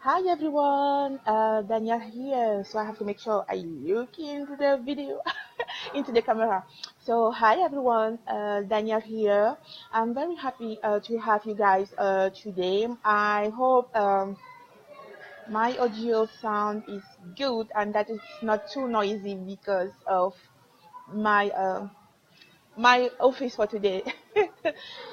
Hi everyone, Danielle here. So I have to make sure I look into the video, into the camera. So hi everyone, Danielle here. I'm very happy to have you guys today. I hope my audio sound is good and that it's not too noisy because of my my office for today.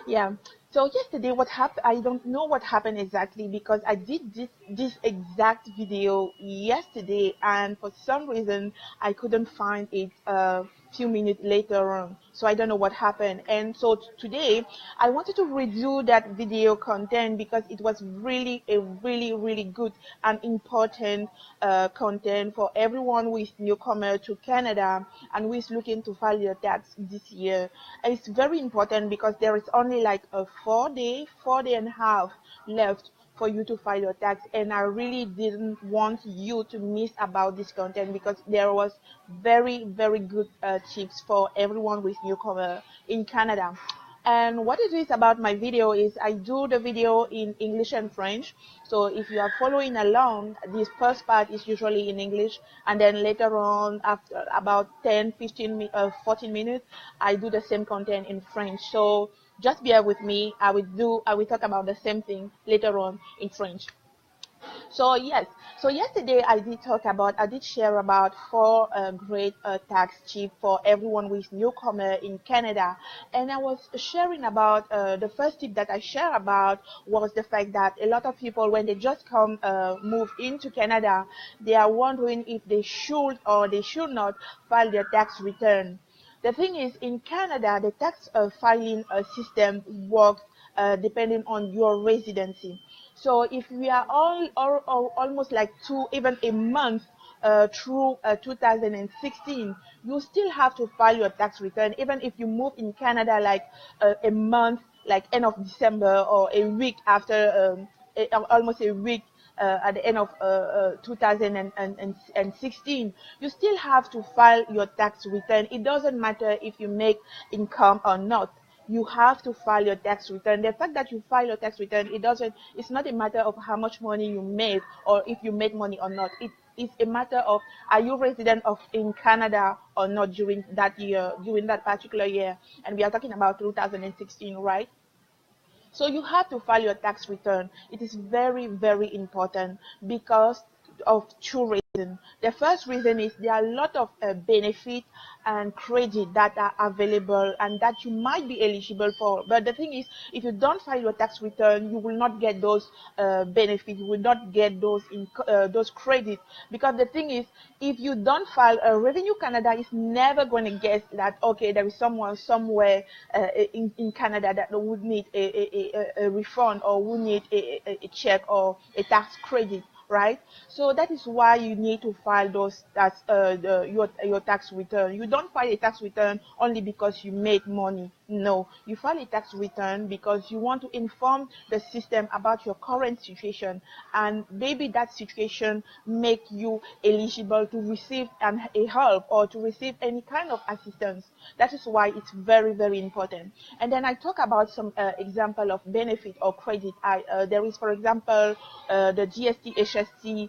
Yeah. So yesterday, what happened? I don't know what happened exactly because I did this exact video yesterday, and for some reason I couldn't find it a few minutes later on. So I don't know what happened. And so today I wanted to redo that video content because it was really a really good and important content for everyone who is newcomer to Canada and who is looking to file your tax this year. And it's very important because there is only like a 4 day and a half left for you to file your tax, and I really didn't want you to miss about this content because there was very good tips for everyone with newcomer in Canada. And what it is about my video is I do the video in English and French. So if you are following along, this first part is usually in English, and then later on, after about 14 minutes, I do the same content in French. So just bear with me. I will talk about the same thing later on in French. So yes, so yesterday I did share about four great tax tips for everyone who is newcomer in Canada, and I was sharing about the first tip that I share about was the fact that a lot of people when they just come move into Canada, they are wondering if they should or they should not file their tax return. The thing is, in Canada, the tax filing system works depending on your residency. So if we are all almost like even a month through 2016, you still have to file your tax return, even if you move in Canada like a month, like end of December, or a week after, almost a week at the end of 2016, you still have to file your tax return. It doesn't matter if you make income or not. You have to file your tax return. The fact that you file your tax return, it's not a matter of how much money you make or if you make money or not. It is a matter of are you resident of in Canada or not during that year, during that particular year. And we are talking about 2016, right? So you have to file your tax return. It is very important because of two reasons. The first reason is there are a lot of benefit and credit that are available and that you might be eligible for. But the thing is, if you don't file your tax return, you will not get those benefits. You will not get those credits, because the thing is, if you don't file, Revenue Canada is never going to guess that okay, there is someone somewhere in Canada that would need a refund or would need a check or a tax credit, right? So that is why you need to file your tax return. You don't file a tax return only because you made money. No, you file a tax return because you want to inform the system about your current situation, and maybe that situation make you eligible to receive a help or to receive any kind of assistance. That is why it's very important. And then I talk about some example of benefit or credit. There is, for example, the GST HST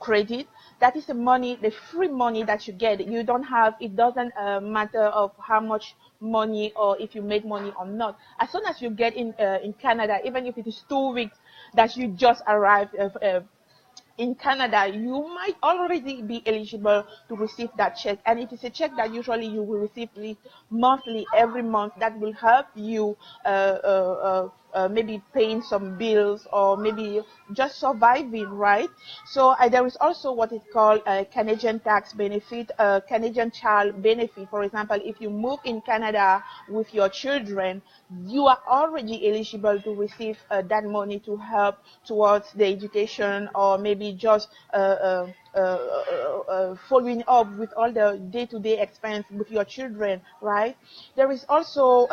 credit. That is the free money that you get. You don't have, it doesn't matter of how much money or if you make money or not. As soon as you get in Canada, even if it is 2 weeks that you just arrived in Canada, you might already be eligible to receive that check, and it is a check that usually you will receive monthly, every month, that will help you maybe paying some bills or maybe just surviving, right? So there is also what is called a Canadian tax benefit, Canadian child benefit. For example, if you move in Canada with your children, you are already eligible to receive that money to help towards the education, or maybe just following up with all the day-to-day expense with your children, right? There is also,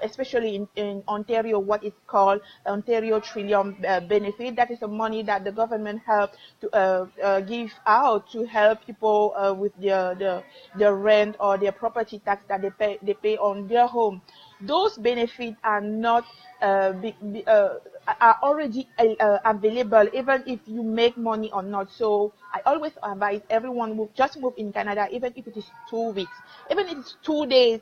especially in Ontario, what is called Ontario Trillium benefit. That is the money that the government help to give out to help people with their rent or their property tax that they pay on their home. Those benefits are not are already available, even if you make money or not. So I always advise everyone just move in Canada, even if it is 2 weeks, even if it's 2 days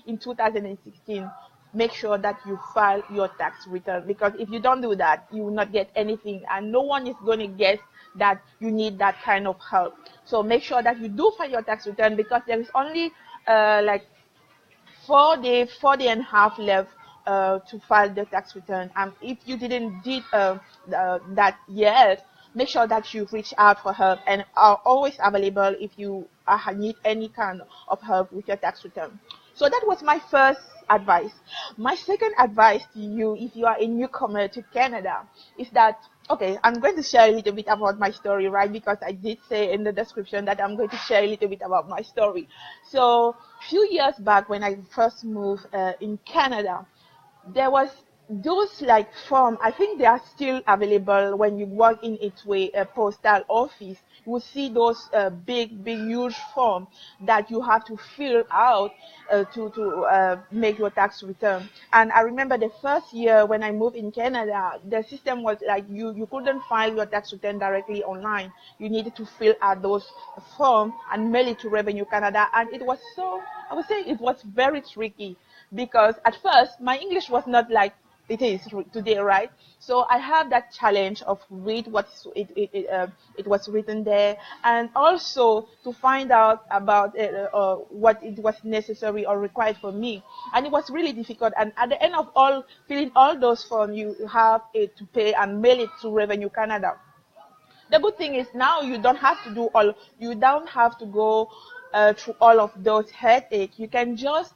in 2016. Make sure that you file your tax return, because if you don't do that, you will not get anything, and no one is going to guess that you need that kind of help. So make sure that you do file your tax return, because there is only like 4 day and a half left to file the tax return. And if you didn't did that yet, make sure that you reach out for help, and are always available if you need any kind of help with your tax return. So that was my first advice. My second advice to you, if you are a newcomer to Canada, is that, okay, I'm going to share a little bit about my story, right? Because I did say in the description that I'm going to share a little bit about my story. So a few years back, when I first moved in Canada, there was those like form. I think they are still available when you walk in a postal office. You will see those big huge form that you have to fill out to make your tax return. And I remember the first year when I moved in Canada, the system was like you couldn't file your tax return directly online. You needed to fill out those form and mail it to Revenue Canada, and it was so, I would say it was very tricky, because at first my English was not like it is today, right? So I have that challenge of read what it was written there, and also to find out about what it was necessary or required for me. And it was really difficult. And at the end of all filling all those forms, you have to pay and mail it to Revenue Canada. The good thing is now you don't have to go through all of those headaches. You can just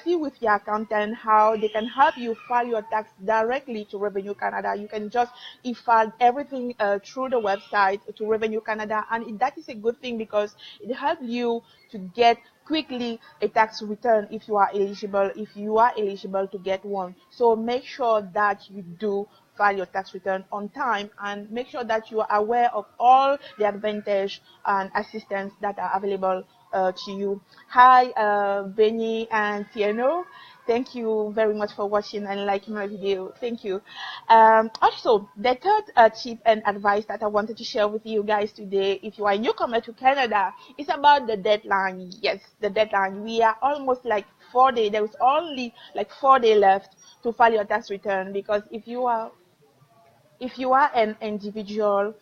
see with your accountant how they can help you file your tax directly to Revenue Canada. You can just file everything through the website to Revenue Canada, and that is a good thing, because it helps you to get quickly a tax return if you are eligible to get one. So make sure that you do file your tax return on time, and make sure that you are aware of all the advantage and assistance that are available to you. Hi, Benny and Tieno. Thank you very much for watching and liking my video. Thank you. Also, the third tip and advice that I wanted to share with you guys today, if you are a newcomer to Canada, is about the deadline. Yes, the deadline. We are almost like 4 days. There is only like 4 days left to file your tax return, because if you are an individual,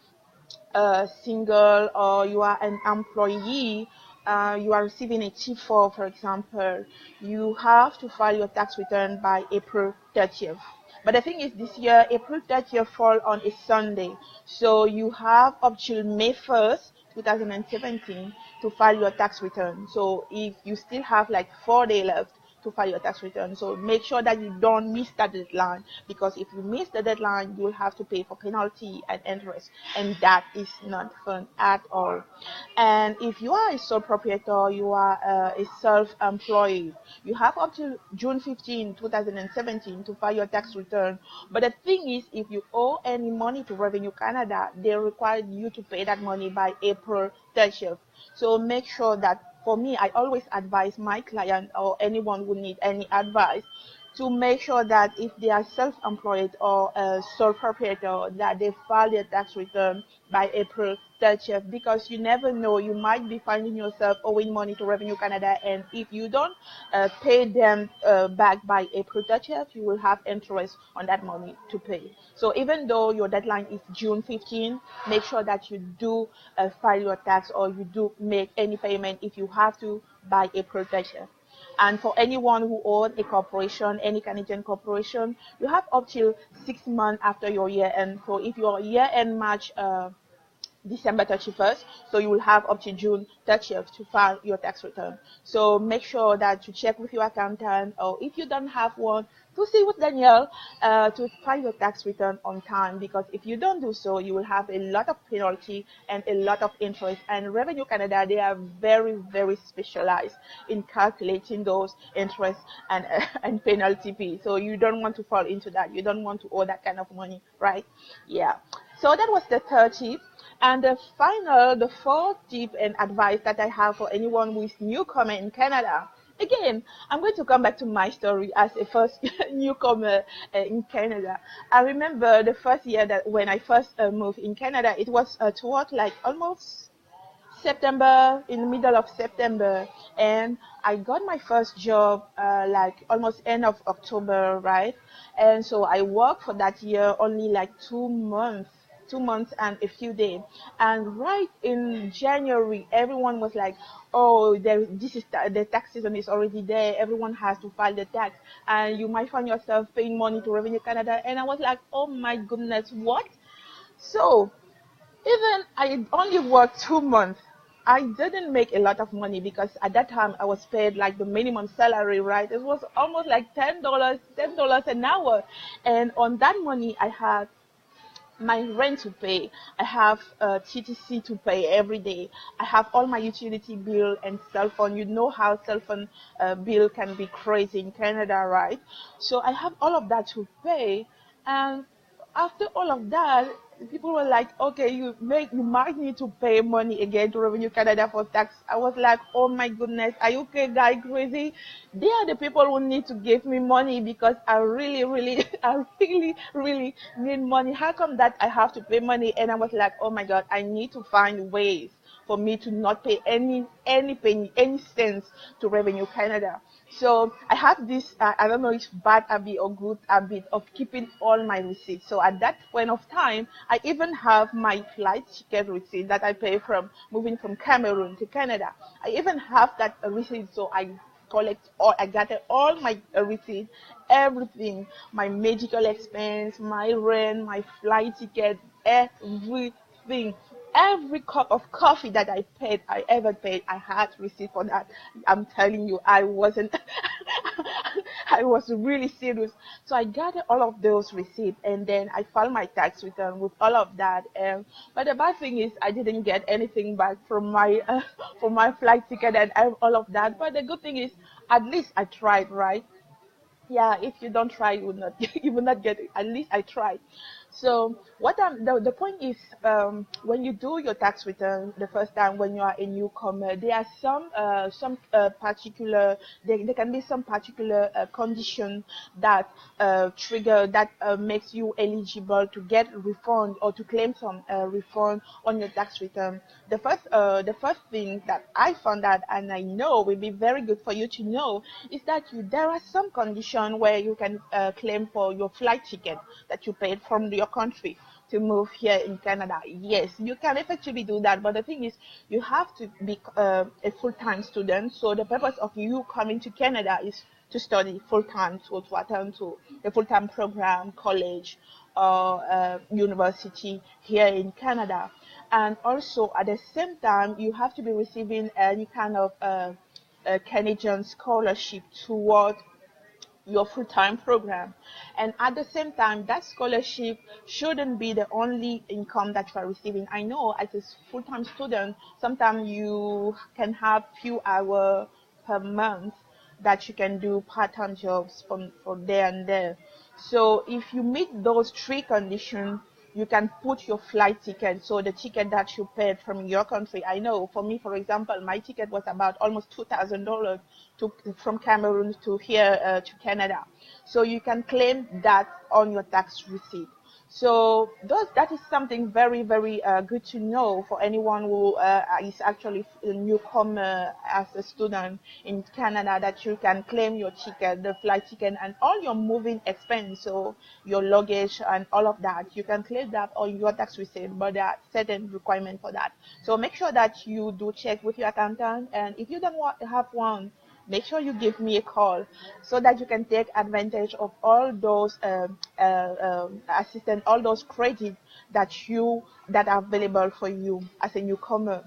single, or you are an employee, you are receiving a T4, for example, you have to file your tax return by April 30th. But the thing is, this year, April 30th fall on a Sunday. So you have up till May 1st, 2017 to file your tax return. So if you still have like 4 days left to file your tax return, so make sure that you don't miss that deadline, because if you miss the deadline, you will have to pay for penalty and interest, and that is not fun at all. And if you are a sole proprietor, you are a self-employed, you have up to June 15, 2017 to file your tax return. But the thing is, if you owe any money to Revenue Canada, they require you to pay that money by April 30th. So make sure that, for me, I always advise my client or anyone who need any advice to make sure that if they are self-employed or a sole proprietor, that they file their tax return by April 30th, because you never know, you might be finding yourself owing money to Revenue Canada, and if you don't pay them back by April 30th, you will have interest on that money to pay. So even though your deadline is June 15, make sure that you do file your tax, or you do make any payment if you have to by April 30th. And for anyone who owns a corporation, any Canadian corporation, you have up till 6 months after your year end. So if your year end March December 31st, so you will have up to June 30th to file your tax return. So make sure that you check with your accountant, or if you don't have one, to see with Danielle to file your tax return on time, because if you don't do so, you will have a lot of penalty and a lot of interest. And Revenue Canada, they are very specialized in calculating those interest and penalty fee. So you don't want to fall into that. You don't want to owe that kind of money, right? Yeah. So that was the third tip. And the fourth tip and advice that I have for anyone who is newcomer in Canada again, I'm going to come back to my story as a first newcomer in Canada. I remember the first year that when I first moved in Canada, it was toward like almost September, in the middle of September, and I got my first job like almost end of October, right? And so I worked for that year only like 2 months, 2 months and a few days. And right in January, everyone was like, "Oh, this is the tax season is already there. Everyone has to file the tax, and you might find yourself paying money to Revenue Canada." And I was like, "Oh my goodness, what?" So even I only worked 2 months. I didn't make a lot of money because at that time I was paid like the minimum salary, right? It was almost like $10 an hour. And on that money I had my rent to pay. I have TTC to pay every day. I have all my utility bill and cell phone. You know how cell phone bill can be crazy in Canada, right? So I have all of that to pay. And after all of that, people were like, okay, you might need to pay money again to Revenue Canada for tax. I was like, oh my goodness, are you okay, guy crazy? They are the people who need to give me money because I really, really, I really, really need money. How come that I have to pay money? And I was like, oh my God, I need to find ways for me to not pay any penny, any cents to Revenue Canada. So I have this, I don't know if bad habit or good habit of keeping all my receipts. So at that point of time, I even have my flight ticket receipt that I pay from moving from Cameroon to Canada. I even have that receipt, so I gather all my receipt, everything, my medical expense, my rent, my flight ticket, everything. Every cup of coffee that I ever paid, I had receipt for that. I'm telling you, I wasn't, I was really serious. So I gathered all of those receipts and then I filed my tax return with all of that. But the bad thing is I didn't get anything back from my, from my flight ticket and all of that. But the good thing is at least I tried, right? Yeah, if you don't try, you will not you will not get it. At least I tried. So the point is, when you do your tax return the first time when you are a newcomer, there are some particular there can be some particular condition that trigger that makes you eligible to get refund or to claim some refund on your tax return. The first thing that I found out and I know will be very good for you to know is that there are some conditions where you can claim for your flight ticket that you paid from your country to move here in Canada. Yes, you can effectively do that, but the thing is, you have to be a full-time student. So the purpose of you coming to Canada is to study full-time, to attend to a full-time program, college, or university here in Canada. And also, at the same time, you have to be receiving any kind of Canadian scholarship toward your full-time program. And at the same time, that scholarship shouldn't be the only income that you are receiving. I know as a full-time student, sometimes you can have few hours per month that you can do part-time jobs from there and there. So if you meet those three conditions, you can put your flight ticket, so the ticket that you paid from your country. I know for me, for example, my ticket was about almost $2,000 to from Cameroon to here to Canada. So you can claim that on your tax receipt. So that is something very, very good to know for anyone who is actually a newcomer as a student in Canada, that you can claim your ticket, the flight ticket, and all your moving expense, so your luggage and all of that. You can claim that on your tax receipt, but there are certain requirements for that. So make sure that you do check with your accountant, and if you don't have one, make sure you give me a call so that you can take advantage of all those assistance, all those credits that are available for you as a newcomer.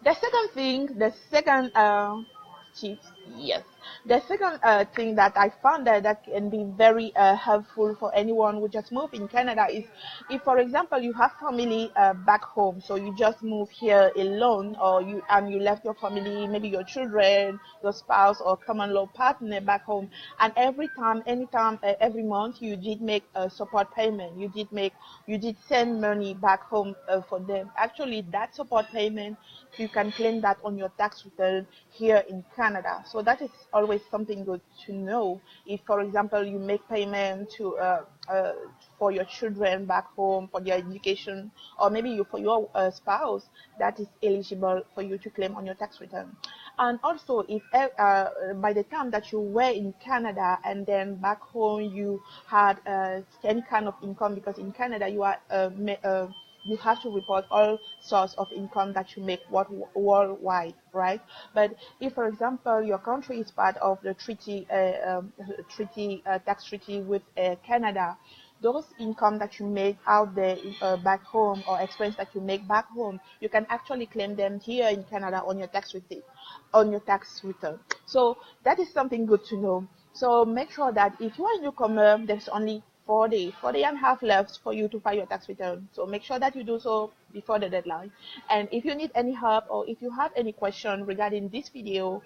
The second thing, the second tips, yes, the second thing that I found that can be very helpful for anyone who just moved in Canada is, if, for example, you have family back home, so you just moved here alone, or you left your family, maybe your children, your spouse, or common law partner back home, and anytime, every month you did make a support payment, you did send money back home for them. Actually, that support payment, you can claim that on your tax return here in Canada. So So that is always something good to know. If, for example, you make payment to for your children back home for their education, or maybe you for your spouse, that is eligible for you to claim on your tax return. And also, if by the time that you were in Canada and then back home you had any kind of income, because in Canada you are you have to report all sorts of income that you make worldwide, right? But if, for example, your country is part of the tax treaty with Canada, those income that you make out there back home, or expense that you make back home, you can actually claim them here in Canada on your tax receipt, on your tax return. So that is something good to know. So make sure that if you are a newcomer, there's only 4 days and a half left for you to file your tax return. So make sure that you do so before the deadline. And if you need any help, or if you have any question regarding this video,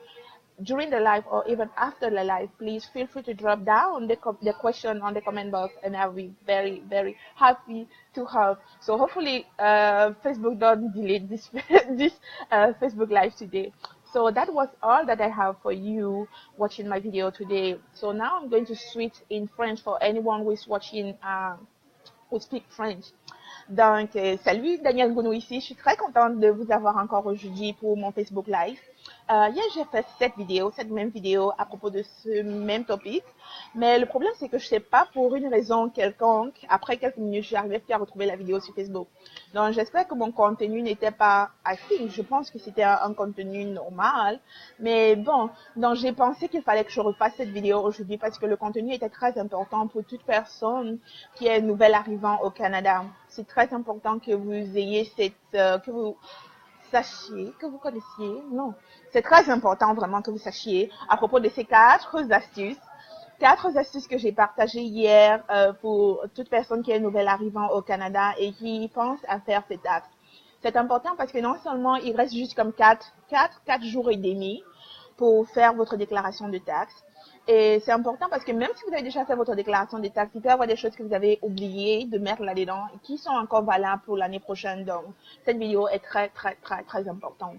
during the live or even after the live, please feel free to drop down the question on the comment box, and I'll be very, very happy to help. So hopefully Facebook don't delete this this Facebook live today. So that was all that I have for you watching my video today. So now I'm going to switch in French for anyone who is watching who speak French. Donc, salut, Daniel Gounou ici. Je suis très contente de vous avoir encore aujourd'hui pour mon Facebook Live. Hier, j'ai fait cette même vidéo à propos de ce même topic. Mais le problème, c'est que je sais pas, pour une raison quelconque, après quelques minutes, je n'arrivais plus à retrouver la vidéo sur Facebook. Donc, j'espère que mon contenu n'était pas assez. Je pense que c'était un contenu normal. Mais bon, donc j'ai pensé qu'il fallait que je refasse cette vidéo aujourd'hui parce que le contenu était très important pour toute personne qui est nouvelle arrivant au Canada. C'est très important que vous ayez que vous sachiez, que vous connaissiez. Non, c'est très important vraiment que vous sachiez à propos de ces 4 astuces. 4 astuces que j'ai partagées hier pour toute personne qui est nouvelle arrivant au Canada et qui pense à faire ses taxes. C'est important parce que non seulement il reste juste comme 4 jours et demi pour faire votre déclaration de taxes. Et c'est important parce que même si vous avez déjà fait votre déclaration de taxes, il peut y avoir des choses que vous avez oublié de mettre là-dedans et qui sont encore valables pour l'année prochaine. Donc, cette vidéo est très, très, très, très importante.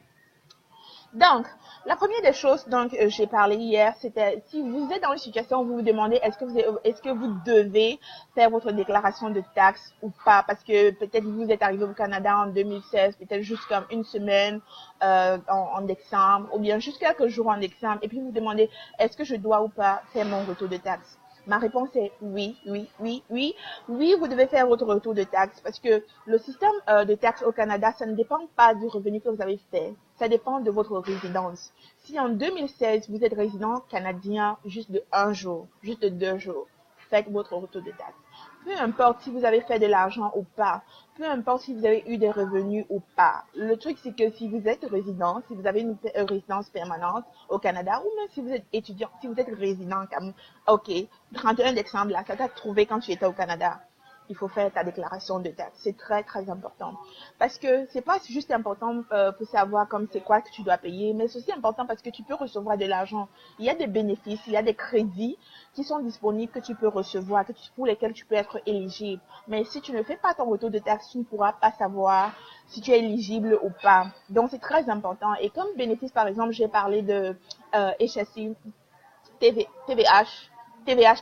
Donc, la première des choses dont j'ai parlé hier, c'était si vous êtes dans une situation où vous vous demandez est-ce que vous devez faire votre déclaration de taxes ou pas, parce que peut-être vous êtes arrivé au Canada en 2016, peut-être juste comme une semaine en décembre, ou bien juste quelques jours en décembre, et puis vous vous demandez est-ce que je dois ou pas faire mon retour de taxes. Ma réponse est oui, vous devez faire votre retour de taxes parce que le système de taxes au Canada, ça ne dépend pas du revenu que vous avez fait. Ça dépend de votre résidence. Si en 2016, vous êtes résident canadien juste de 1 jour, juste de 2 jours, faites votre retour de taxes. Peu importe si vous avez fait de l'argent ou pas, peu importe si vous avez eu des revenus ou pas. Le truc, c'est que si vous êtes résident, si vous avez une résidence permanente au Canada, ou même si vous êtes étudiant, si vous êtes résident, comme, ok, 31 décembre, là, ça t'a trouvé quand tu étais au Canada. Il faut faire ta déclaration de taxes. C'est très, très important. Parce que c'est pas juste important pour savoir comme c'est quoi que tu dois payer, mais c'est aussi important parce que tu peux recevoir de l'argent. Il y a des bénéfices, il y a des crédits qui sont disponibles que tu peux recevoir, pour lesquels tu peux être éligible. Mais si tu ne fais pas ton retour de taxes, tu ne pourras pas savoir si tu es éligible ou pas. Donc, c'est très important. Et comme bénéfice, par exemple, j'ai parlé de HSI, TVH,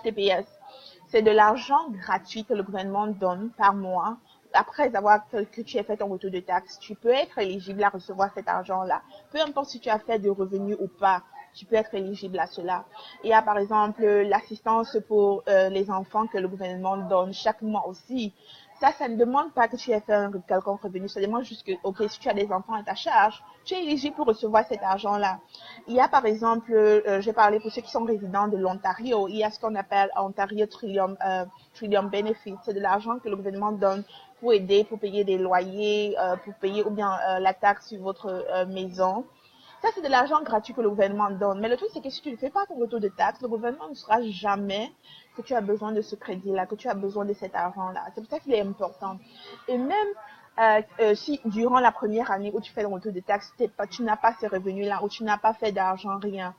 TPS. C'est de l'argent gratuit que le gouvernement donne par mois. Après avoir que tu aies fait ton retour de taxes, tu peux être éligible à recevoir cet argent-là. Peu importe si tu as fait de revenus ou pas, tu peux être éligible à cela. Il y a par exemple l'assistance pour les enfants que le gouvernement donne chaque mois aussi. Ça ne demande pas que tu aies fait un quelconque revenu. Ça demande juste que, ok, si tu as des enfants à ta charge, tu es éligible pour recevoir cet argent-là. Il y a par exemple, j'ai parlé pour ceux qui sont résidents de l'Ontario, il y a ce qu'on appelle Ontario Trillium Benefits. C'est de l'argent que le gouvernement donne pour aider, pour payer des loyers, pour payer ou bien la taxe sur votre maison. Ça, c'est de l'argent gratuit que le gouvernement donne. Mais le truc, c'est que si tu ne fais pas ton retour de taxes, le gouvernement ne saura jamais que tu as besoin de ce crédit-là, que tu as besoin de cet argent-là. C'est pour ça qu'il est important. Et même si durant la première année où tu fais le retour de taxes, tu n'as pas ces revenus-là, ou tu n'as pas fait d'argent, rien,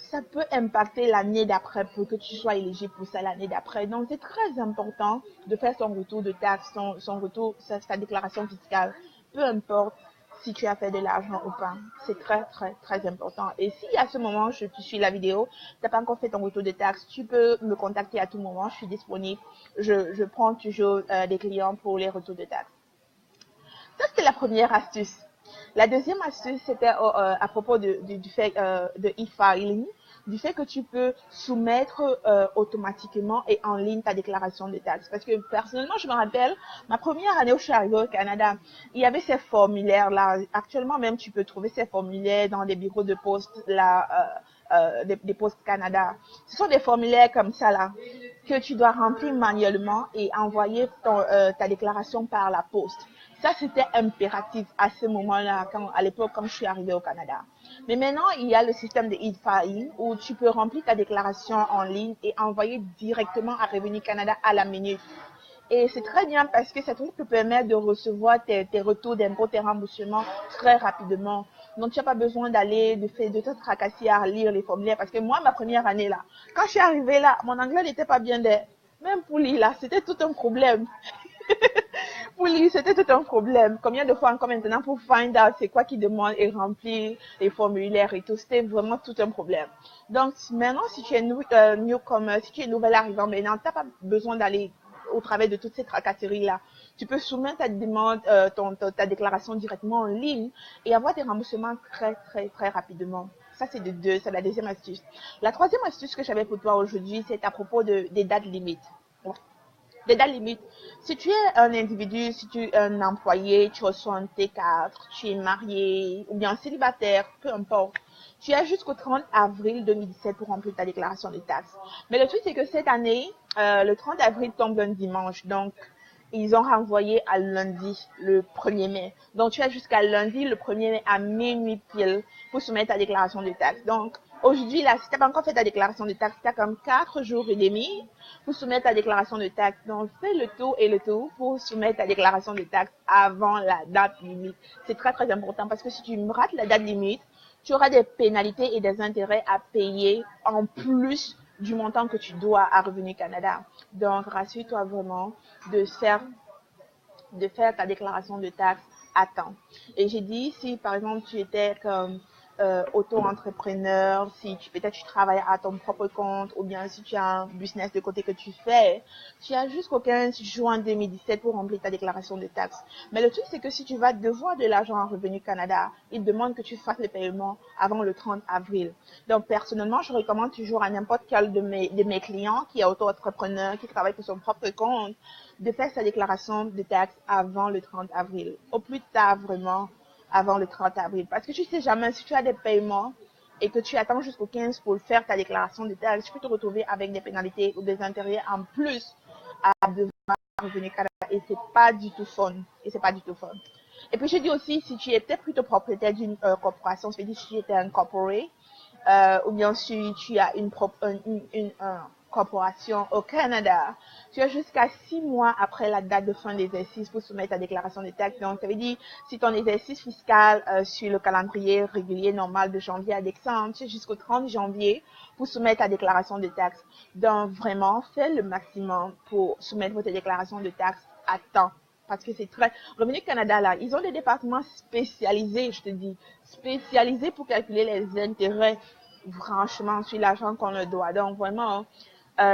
ça peut impacter l'année d'après pour que tu sois éligible pour ça l'année d'après. Donc, c'est très important de faire son retour de taxes, sa déclaration fiscale. Peu importe si tu as fait de l'argent ou pas. C'est très, très, très important. Et si à ce moment, tu suis la vidéo, tu n'as pas encore fait ton retour de taxe, tu peux me contacter à tout moment. Je suis disponible. Je prends toujours des clients pour les retours de taxe. Ça, c'était la première astuce. La deuxième astuce, c'était à propos du fait de e-filing, du fait que tu peux soumettre automatiquement et en ligne ta déclaration de taxes. Parce que personnellement, je me rappelle, ma première année où je suis arrivée au Canada, il y avait ces formulaires-là. Actuellement même, tu peux trouver ces formulaires dans des bureaux de poste là, des postes Canada. Ce sont des formulaires comme ça là que tu dois remplir manuellement et envoyer ta déclaration par la poste. Ça, c'était impératif à ce moment-là, à l'époque, quand je suis arrivée au Canada. Mais maintenant, il y a le système de e-filing où tu peux remplir ta déclaration en ligne et envoyer directement à Revenu Canada à la minute. Et c'est très bien parce que ça te permet de recevoir tes retours d'impôts, tes remboursements très rapidement. Donc, tu n'as pas besoin de te tracasser à lire les formulaires. Parce que moi, ma première année là, quand je suis arrivée là, mon anglais n'était pas bien. Même pour lire là, c'était tout un problème. Pour lui, c'était tout un problème. Combien de fois encore maintenant pour find out c'est quoi qui demande et remplir les formulaires et tout. C'était vraiment tout un problème. Donc, maintenant, si tu es newcomer, si tu es nouvel arrivant maintenant, tu n'as pas besoin d'aller au travers de toutes ces tracasseries-là. Tu peux soumettre ta demande, ta déclaration directement en ligne et avoir des remboursements très, très, très rapidement. Ça, c'est la deuxième astuce. La troisième astuce que j'avais pour toi aujourd'hui, c'est à propos des dates limites. Des dates limites. Si tu es un individu, si tu es un employé, tu reçois un T4, tu es marié ou bien célibataire, peu importe. Tu as jusqu'au 30 avril 2017 pour remplir ta déclaration de taxes. Mais le truc, c'est que cette année, le 30 avril tombe un dimanche. Donc, ils ont renvoyé à lundi, le 1er mai. Donc, tu as jusqu'à lundi, le 1er mai à minuit pile pour soumettre ta déclaration de taxes. Donc, aujourd'hui, là, si tu n'as pas encore fait ta déclaration de taxes, tu as comme 4 jours et demi pour soumettre ta déclaration de taxes. Donc, fais le tour et le tour pour soumettre ta déclaration de taxes avant la date limite. C'est très, très important parce que si tu rates la date limite, tu auras des pénalités et des intérêts à payer en plus du montant que tu dois à Revenu Canada. Donc, rassure-toi vraiment de faire ta déclaration de taxes à temps. Et j'ai dit, si par exemple tu étais comme auto-entrepreneur, si peut-être tu travailles à ton propre compte ou bien si tu as un business de côté que tu fais, tu as jusqu'au 15 juin 2017 pour remplir ta déclaration de taxes. Mais le truc, c'est que si tu vas devoir de l'argent à Revenu Canada, ils demandent que tu fasses le paiement avant le 30 avril. Donc, personnellement, je recommande toujours à n'importe quel de mes clients qui est auto-entrepreneur, qui travaille pour son propre compte, de faire sa déclaration de taxes avant le 30 avril. Au plus tard, vraiment, avant le 30 avril. Parce que tu sais jamais, si tu as des paiements et que tu attends jusqu'au 15 pour faire ta déclaration de taxes, tu peux te retrouver avec des pénalités ou des intérêts en plus à devoir revenir Canada. Et c'est pas du tout fun. Et puis je dis aussi, si tu étais plutôt propriétaire d'une corporation, c'est-à-dire si tu étais un corporate, ou bien si tu as une corporation au Canada, tu as jusqu'à 6 mois après la date de fin de l'exercice pour soumettre ta déclaration de taxes. Donc, ça veut dire, si ton exercice fiscal sur le calendrier régulier normal de janvier à décembre, tu as jusqu'au 30 janvier pour soumettre ta déclaration de taxes. Donc, vraiment, fais le maximum pour soumettre votre déclaration de taxes à temps. Parce que c'est très... Revenu Canada, là, ils ont des départements spécialisés, je te dis, spécialisés pour calculer les intérêts, franchement, sur l'argent qu'on leur doit. Donc, vraiment,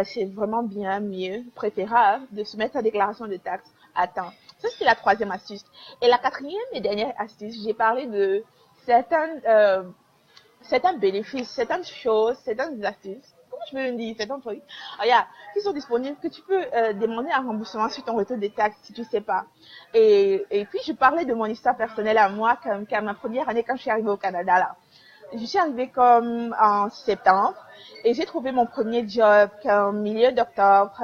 c'est vraiment bien mieux, préférable de soumettre sa déclaration de taxes à temps. Ça, c'est la troisième astuce. Et la quatrième et dernière astuce, j'ai parlé de certains bénéfices, certaines choses, certaines astuces. Comment je peux dire certains trucs? Qui sont disponibles, que tu peux demander un remboursement sur ton retour des taxes si tu sais pas. Et puis, je parlais de mon histoire personnelle à moi, comme ma première année quand je suis arrivée au Canada, là. Je suis arrivée comme en septembre et j'ai trouvé mon premier job comme milieu d'octobre,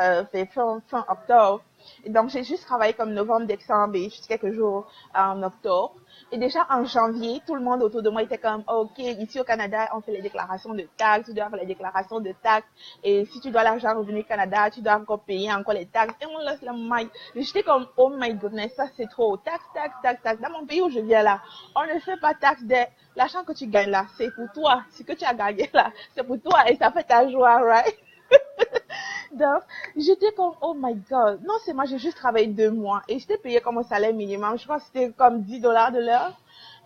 fin octobre. Et donc, j'ai juste travaillé comme novembre, décembre et juste quelques jours en octobre. Et déjà en janvier, tout le monde autour de moi était comme, OK, ici au Canada, on fait les déclarations de taxes, tu dois faire les déclarations de taxes. Et si tu dois l'argent Revenu Canada, tu dois encore payer encore les taxes. Et on laisse la maille. Et j'étais comme, oh my goodness, ça c'est trop. Taxes. Dans mon pays où je viens là, on ne fait pas taxe l'argent que tu gagnes là, c'est pour toi. Ce que tu as gagné là, c'est pour toi et ça fait ta joie, right? Donc, j'étais comme, oh my God. Non, c'est moi, j'ai juste travaillé 2 mois et j'étais payée comme un salaire minimum. Je crois que c'était comme $10 de l'heure.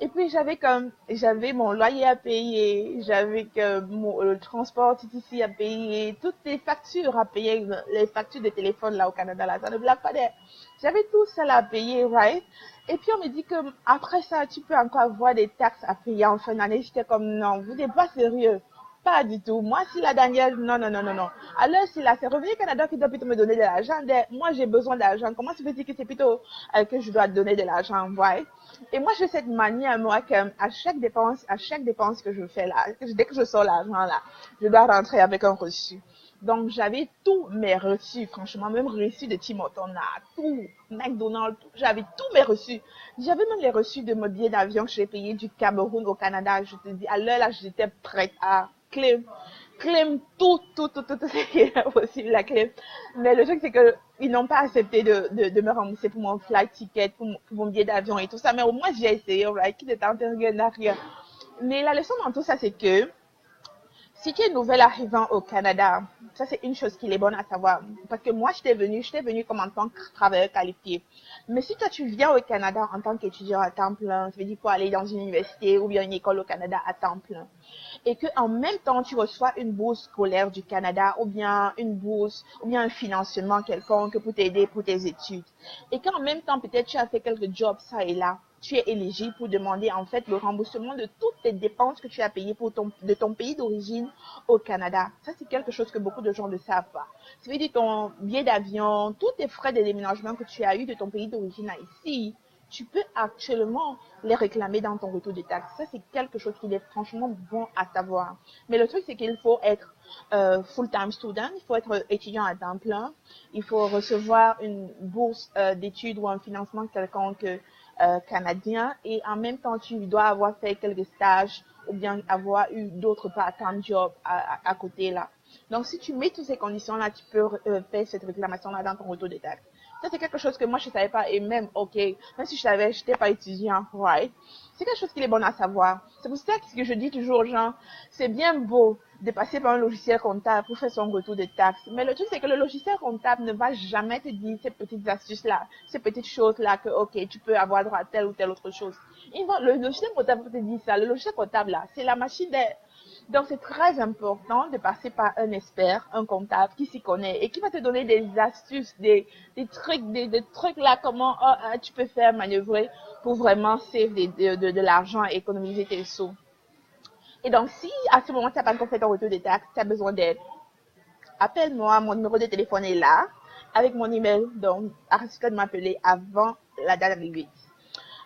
Et puis, j'avais mon loyer à payer, j'avais que le transport ici à payer, toutes les factures à payer, les factures de téléphone là au Canada, là, ça ne blague pas d'air. J'avais tout ça là à payer, right? Et puis, on me dit que après ça, tu peux encore avoir des taxes à payer en fin d'année. J'étais comme, non, vous n'êtes pas sérieux. Pas du tout. Moi, si la Danielle, non, non, non, non, non. Alors, si là, c'est Revenu Canada qui doit plutôt me donner de l'argent, moi, j'ai besoin d'argent. Comment se fait-il que c'est plutôt que je dois donner de l'argent, ouais? Et moi, j'ai cette manière, moi, que à chaque dépense que je fais là, dès que je sors l'argent là, je dois rentrer avec un reçu. Donc, j'avais tous mes reçus, franchement, même reçus de Tim Hortons là, tout, McDonald's, j'avais tous mes reçus. J'avais même les reçus de mon billet d'avion que j'ai payé du Cameroun au Canada. Je te dis, à l'heure là, j'étais prête à claim tout ce qui est possible, la claim. Mais le truc, c'est que ils n'ont pas accepté de me rembourser pour mon flight ticket, pour mon billet d'avion et tout ça. Mais au moins, j'ai essayé, right? Qui était en rien. Mais la leçon dans tout ça, c'est que si tu es nouvelle arrivant au Canada, ça c'est une chose qui est bonne à savoir. Parce que moi, j'étais venue comme en tant que travailleur qualifié. Mais si toi, tu viens au Canada en tant qu'étudiant à temps plein, ça veut dire quoi, aller dans une université ou bien une école au Canada à temps plein. Et que en même temps, tu reçois une bourse scolaire du Canada ou bien une bourse ou bien un financement quelconque pour t'aider pour tes études. Et qu'en même temps, peut-être tu as fait quelques jobs ça et là, tu es éligible pour demander en fait le remboursement de toutes tes dépenses que tu as payées de ton pays d'origine au Canada. Ça, c'est quelque chose que beaucoup de gens ne savent pas. Ça veut dire ton billet d'avion, tous tes frais de déménagement que tu as eu de ton pays d'origine à ici, tu peux actuellement les réclamer dans ton retour de taxes. Ça, c'est quelque chose qui est franchement bon à savoir. Mais le truc, c'est qu'il faut être full-time student, il faut être étudiant à temps plein, il faut recevoir une bourse d'études ou un financement quelconque canadien et en même temps, tu dois avoir fait quelques stages ou bien avoir eu d'autres part-time jobs à côté là. Donc, si tu mets toutes ces conditions-là, tu peux faire cette réclamation-là dans ton retour de taxes. Ça, c'est quelque chose que moi, je savais pas. Et même, OK, même si je savais, je n'étais pas étudiant, right? C'est quelque chose qui est bon à savoir. C'est pour ça que je dis toujours aux gens, c'est bien beau de passer par un logiciel comptable pour faire son retour de taxes. Mais le truc, c'est que le logiciel comptable ne va jamais te dire ces petites astuces-là, ces petites choses-là que, OK, tu peux avoir droit à telle ou telle autre chose. Le logiciel comptable te dit ça. Le logiciel comptable, là, c'est la machine des... Donc, c'est très important de passer par un expert, un comptable qui s'y connaît et qui va te donner des astuces, des trucs là, comment tu peux faire manœuvrer pour vraiment save de l'argent et économiser tes sous. Et donc, si à ce moment, tu n'as pas encore fait ton retour des taxes, tu as besoin d'aide, appelle-moi, mon numéro de téléphone est là, avec mon email, donc arrête de m'appeler avant la date limite.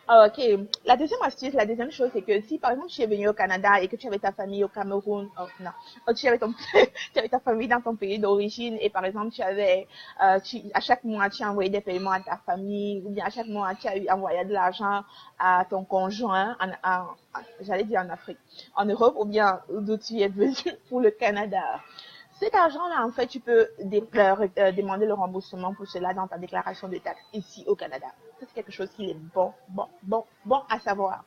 Ok. La deuxième astuce, la deuxième chose, c'est que si par exemple tu es venu au Canada et que tu avais ta famille au Cameroun, oh non, tu avais tu avais ta famille dans ton pays d'origine et par exemple à chaque mois tu as envoyé des paiements à ta famille ou bien à chaque mois tu as envoyé de l'argent à ton conjoint, j'allais dire en Afrique, en Europe ou bien d'où tu es venu pour le Canada. Cet argent-là, en fait, tu peux demander le remboursement pour cela dans ta déclaration de taxes ici au Canada. Ça, c'est quelque chose qui est bon à savoir.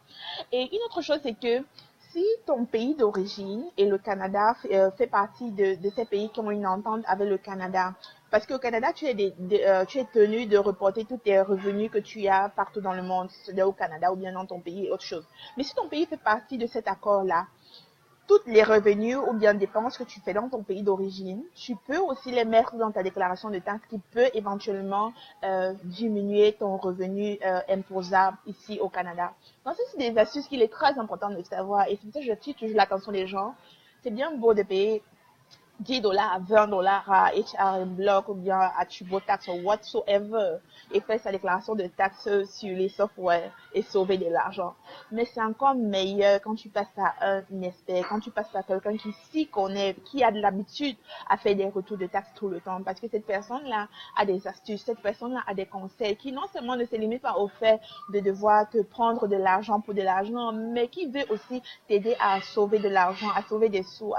Et une autre chose, c'est que si ton pays d'origine et le Canada fait partie de ces pays qui ont une entente avec le Canada, parce qu'au Canada, tu es tenu de reporter tous tes revenus que tu as partout dans le monde, c'est-à-dire au Canada ou bien dans ton pays, autre chose. Mais si ton pays fait partie de cet accord-là, toutes les revenus ou bien dépenses que tu fais dans ton pays d'origine, tu peux aussi les mettre dans ta déclaration de taxes qui peut éventuellement diminuer ton revenu imposable ici au Canada. Donc, ça, c'est des astuces qu'il est très important de savoir et c'est pour ça que j'attire toujours l'attention des gens. C'est bien beau de payer $10, $20 à HRM Block ou bien à TurboTax ou whatsoever et faire sa déclaration de taxes sur les softwares et sauver de l'argent. Mais c'est encore meilleur quand tu passes à un expert, quand tu passes à quelqu'un qui s'y connaît, qui a de l'habitude à faire des retours de taxes tout le temps. Parce que cette personne-là a des astuces, cette personne-là a des conseils qui non seulement ne se limitent pas au fait de devoir te prendre de l'argent pour de l'argent, mais qui veut aussi t'aider à sauver de l'argent, à sauver des sous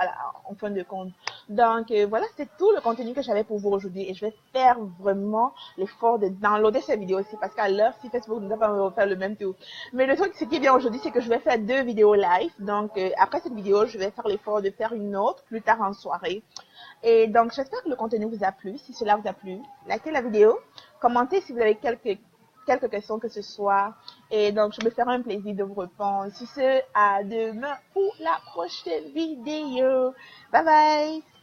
en fin de compte. Donc, voilà, c'est tout le contenu que j'avais pour vous aujourd'hui et je vais faire vraiment l'effort de downloader cette vidéo aussi parce qu'à l'heure, si Facebook ne va pas me faire le même tour. Mais le truc, ce qui est bien aujourd'hui, c'est que je vais faire 2 vidéos live. Donc, après cette vidéo, je vais faire l'effort de faire une autre plus tard en soirée Et donc, j'espère que le contenu vous a plu. Si cela vous a plu, likez la vidéo, commentez si vous avez quelques questions que ce soit. Et donc, je me ferai un plaisir de vous répondre. Sur ce, à demain pour la prochaine vidéo. Bye bye!